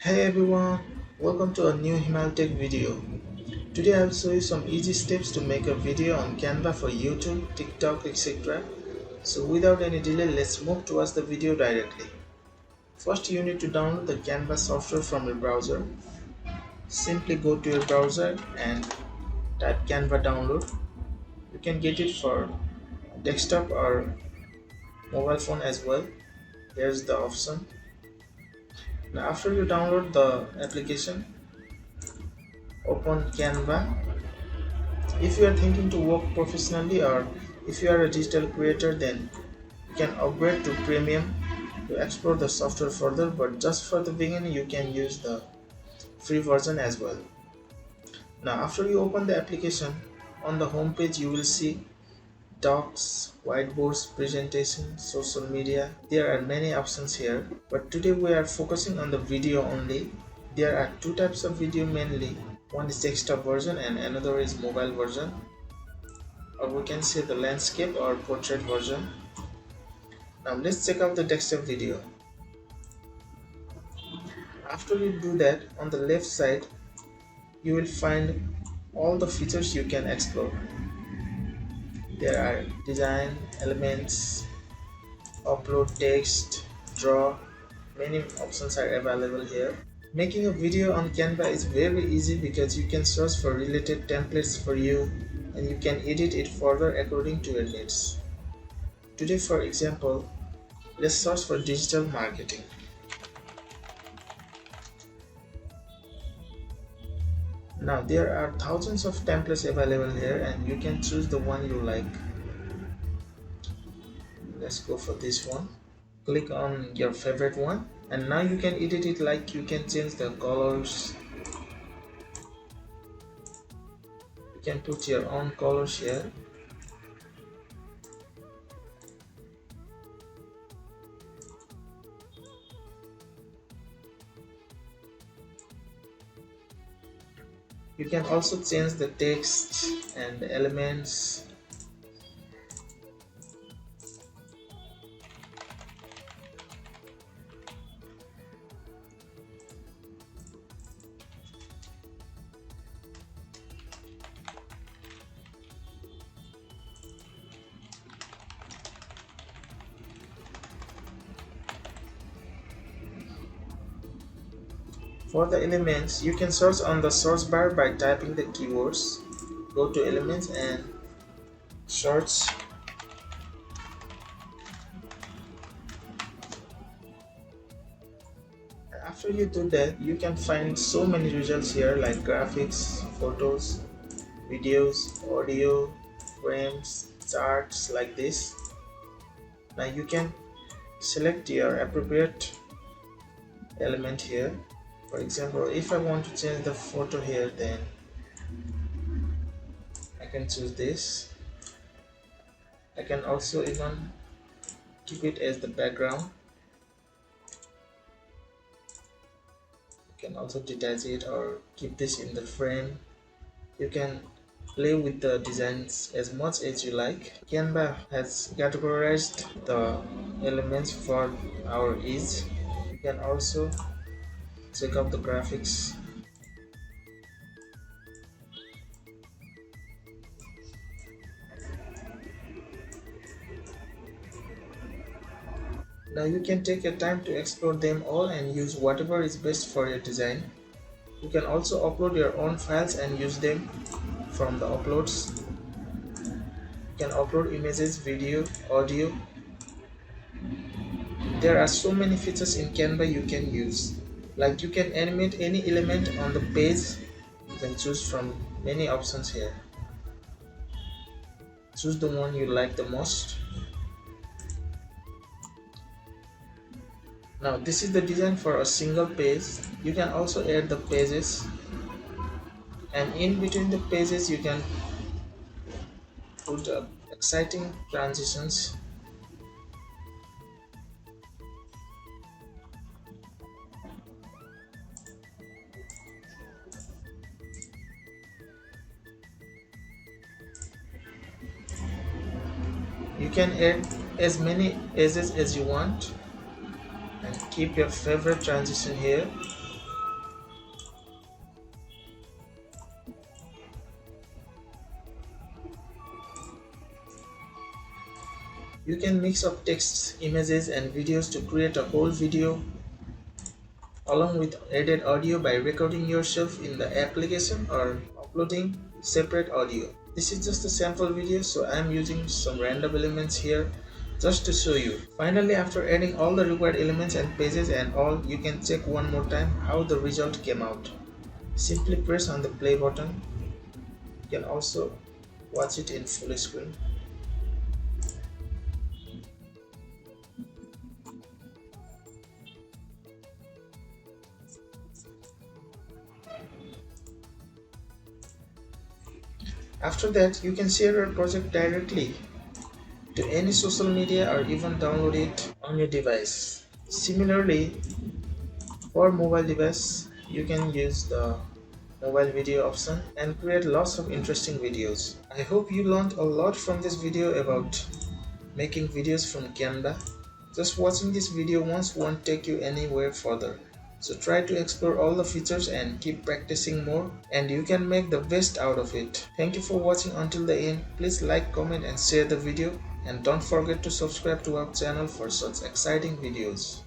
Hey everyone, welcome to a new Himal Tech video. Today I will show you some easy steps to make a video on Canva for YouTube, TikTok, etc. So without any delay, let's move towards the video directly. First you need to download the Canva software from your browser. Simply go to your browser and type Canva download. You can get it for desktop or mobile phone as well. Here's the option. Now after you download the application, open Canva. If you are thinking to work professionally or if you are a digital creator, then you can upgrade to premium to explore the software further, but just for the beginning you can use the free version as well. Now after you open the application, on the home page you will see docs, whiteboards, presentation, social media. There are many options here, but today we are focusing on the video only. There are two types of video mainly. One is desktop version and another is mobile version, or we can say the landscape or portrait version. Now let's check out the desktop video. After you do that, on the left side you will find all the features you can explore. There are design, elements, upload text, draw. Many options are available here. Making a video on Canva is very easy because you can search for related templates for you and you can edit it further according to your needs. Today, for example, let's search for digital marketing. Now there are thousands of templates available here and you can choose the one you like. Let's go for this one. Click on your favorite one and now you can edit it, like you can change the colors. You can put your own colors here. You can also change the text and the elements. For the elements, you can search on the search bar by typing the keywords. Go to elements and search. After you do that, you can find so many results here like graphics, photos, videos, audio, frames, charts like this. Now you can select your appropriate element here. For example, if I want to change the photo here, then I can choose this. I can also even keep it as the background. You can also detach it or keep this in the frame. You can play with the designs as much as you like. Canva has categorized the elements for our ease. You can also check out the graphics. Now you can take your time to explore them all and use whatever is best for your design. You can also upload your own files and use them from the uploads. You can upload images, video, audio. There are so many features in Canva you can use. Like you can animate any element on the page. You can choose from many options here. Choose the one you like the most. Now this is the design for a single page. You can also add the pages, and in between the pages you can put exciting transitions. You can add as many pages as you want and keep your favorite transition here. You can mix up texts, images and videos to create a whole video along with added audio by recording yourself in the application or uploading separate audio. This is just a sample video, so I am using some random elements here just to show you. Finally, after adding all the required elements and pages and all, you can check one more time how the result came out. Simply press on the play button. You can also watch it in full screen. After that, you can share your project directly to any social media or even download it on your device. Similarly, for mobile device, you can use the mobile video option and create lots of interesting videos. I hope you learned a lot from this video about making videos from Canva. Just watching this video once won't take you anywhere further. So try to explore all the features and keep practicing more, and you can make the best out of it. Thank you for watching until the end. Please like, comment and share the video, and don't forget to subscribe to our channel for such exciting videos.